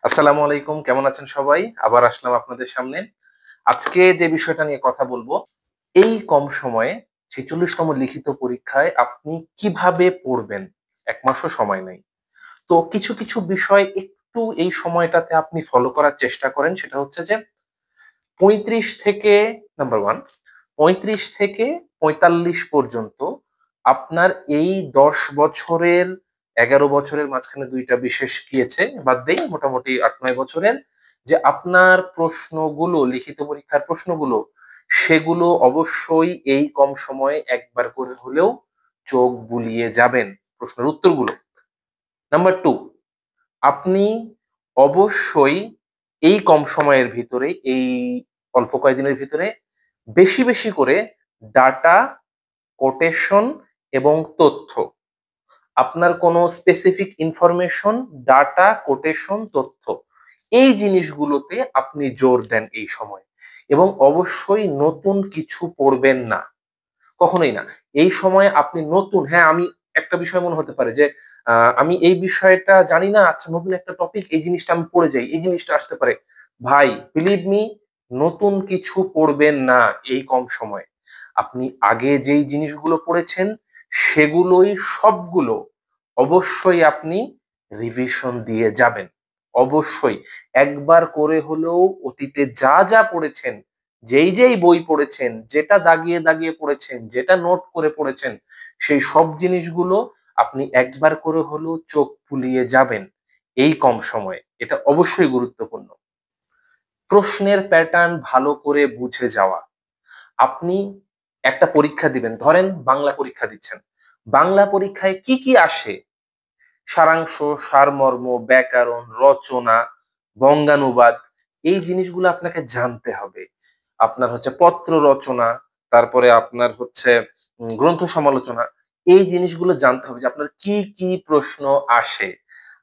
আসসালামু আলাইকুম, কেমন আছেন সবাই? আবার আসলাম আপনাদের সামনে। আজকে যে বিষয়টা নিয়ে কথা বলবো, এই কম সময়ে ৪৬তম লিখিত পরীক্ষায় আপনি কিভাবে পড়বেন? ১ মাসও সময় নাই। তো কিছু বিষয় একটু এই সময়টাতে আপনি ফলো করার চেষ্টা করেন। সেটা হচ্ছে যে ৩৫ থেকে নাম্বার 1 ৩৫ থেকে ৪৫ পর্যন্ত আপনার এই ১০ বছরের ১১ বছরের মাঝখানে ২ টা বিশেষ গিয়েছে, বাদ দেই মোটামুটি ৮-৯ বছরের যে আপনার প্রশ্নগুলো, লিখিত পরীক্ষার প্রশ্নগুলো, সেগুলো অবশ্যই এই কম সময়ে একবার করে হলেও চোখ বুলিয়ে যাবেন প্রশ্নের উত্তরগুলো। নাম্বার 2, আপনি অবশ্যই এই কম সময়ের ভিতরে, এই অল্প কয়েকদিনের ভিতরে বেশি করে ডাটা, কোটেশন এবং তথ্য, আপনার কোনো স্পেসিফিক ইনফরমেশন, ডাটা, কোটেশন, তথ্য, এই জিনিসগুলোতে আপনি জোর দেন এই সময়। এবং অবশ্যই নতুন কিছু পড়বেন না, কখনোই না। এই সময়ে আপনি নতুন, হ্যাঁ, আমি একটা বিষয় মনে হতে পারে যে আমি এই বিষয়টা জানি না, আচ্ছা নতুন একটা টপিক, এই জিনিসটা আমি পড়ে যাই, এই জিনিসটা আসতে পারে। ভাই, বিলিভ মি, নতুন কিছু পড়বেন না এই কম সময়ে। আপনি আগে যেই জিনিসগুলো পড়েছেন সেগুলোই সবগুলো অবশ্যই আপনি রিভিশন দিয়ে যাবেন। অবশ্যই একবার করে হলেও অতীতে যা পড়েছেন, যেই বই পড়েছেন, যেটা দাগিয়ে পড়েছেন, যেটা নোট করে পড়েছেন, সেই সব জিনিসগুলো আপনি একবার করে হলেও চোখ বুলিয়ে যাবেন এই কম সময়ে। এটা অবশ্যই গুরুত্বপূর্ণ। প্রশ্নের প্যাটার্ন ভালো করে বুঝে যাওয়া। আপনি একটা পরীক্ষা দিবেন, ধরেন বাংলা পরীক্ষা দিচ্ছেন। বাংলা পরীক্ষায় কি আসে? সারাংশ, সারমর্ম, ব্যাকরণ, রচনা, বঙ্গানুবাদ, এই জিনিসগুলো আপনাকে জানতে হবে। আপনার হচ্ছে পত্র রচনা, তারপরে আপনার হচ্ছে গ্রন্থ সমালোচনা, এই জিনিসগুলো জানতে হবে যে আপনার কি প্রশ্ন আসে।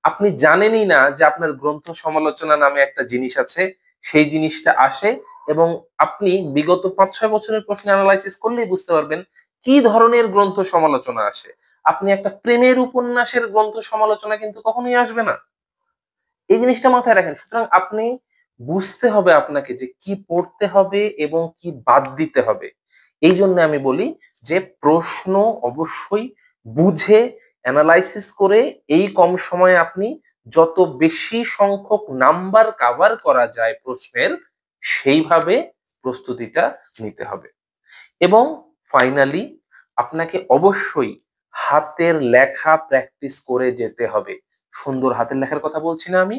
আপনি জানেনই না যে আপনার গ্রন্থ সমালোচনা নামে একটা জিনিস আছে, সেই জিনিসটা আসে। এবং আপনি বিগত ৫-৬ বছরের প্রশ্ন এনালাইসিস করলেই বুঝতে পারবেন কি ধরনের গ্রন্থ সমালোচনা আসে। আপনি একটা প্রেমের উপন্যাসের গ্রন্থ সমালোচনা কিন্তু কখনোই আসবে না। এই জিনিসটা মাথায় রাখেন। সুতরাং আপনি বুঝতে হবে আপনাকে যে কি পড়তে হবে এবং কি বাদ দিতে হবে। এই জন্য আমি বলি যে প্রশ্ন অবশ্যই বুঝে এনালাইসিস করে এই কম সময়ে আপনি যত বেশি সংখ্যক নাম্বার কভার করা যায় প্রশ্নের, সেইভাবে প্রস্তুতিটা নিতে হবে। এবং ফাইনালি আপনাকে অবশ্যই হাতের লেখা প্র্যাকটিস করে যেতে হবে। সুন্দর হাতের লেখার কথা বলছি না আমি,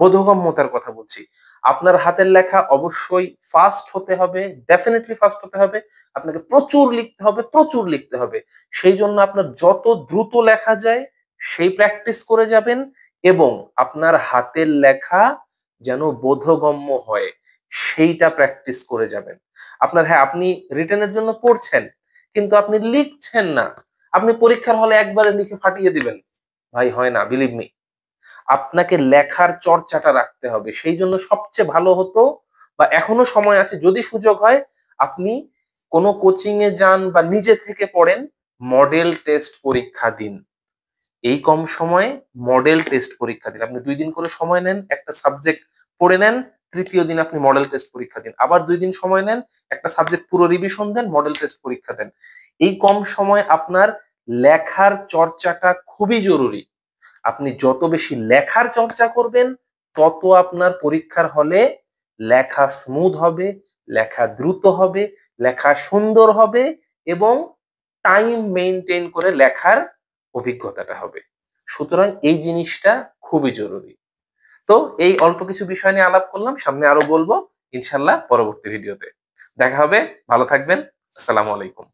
বোধগম্যতার কথা বলছি। আপনার হাতের লেখা অবশ্যই ফাস্ট হতে হবে, ডেফিনিটলি ফাস্ট হতে হবে। আপনাকে প্রচুর লিখতে হবে, প্রচুর লিখতে হবে। সেই জন্য আপনার যত দ্রুত লেখা যায় সেই প্র্যাকটিস করে যাবেন। এবং আপনার হাতের লেখা যেন বোধগম্য হয় সেইটা প্র্যাকটিস করে যাবেন। আপনার, হ্যাঁ, আপনি রিটেনের জন্য পড়ছেন কিন্তু আপনি লিখছেন না। আপনি পরীক্ষার হলে একবারে লিখে ফাটিয়ে দিবেন, ভাই হয় না, বিলিভ মি। আপনাকে লেখার চর্চাটা রাখতে হবে। সেই জন্য সবচেয়ে ভালো হতো, বা এখনো সময় আছে যদি সুযোগ হয়, আপনি কোনো কোচিং এ যান বা নিজে থেকে পড়েন, মডেল টেস্ট পরীক্ষা দিন। এই কম সময়ে মডেল টেস্ট পরীক্ষা দিন। আপনি ২ দিন করে সময় নেন, একটা সাবজেক্ট পড়ে নেন, তৃতীয় দিন আপনি মডেল টেস্ট পরীক্ষা দিন। আবার ২ দিন সময় নেন, একটা সাবজেক্ট পুরো রিভিশন দেন, মডেল টেস্ট পরীক্ষা দেন। এই কম সময় আপনার লেখার চর্চাটা খুবই জরুরি। আপনি যত বেশি লেখার চর্চা করবেন, তত আপনার পরীক্ষার হলে লেখা স্মুথ হবে, লেখা দ্রুত হবে, লেখা সুন্দর হবে এবং টাইম মেইনটেইন করে লেখার অভিজ্ঞতাটা হবে। সুতরাং এই জিনিসটা খুবই জরুরি। তো এই অল্প কিছু বিষয় নিয়ে আলাপ করলাম, সামনে আরো বলবো ইনশাল্লাহ পরবর্তী ভিডিওতে। দেখা হবে, ভালো থাকবেন। আসসালামু আলাইকুম।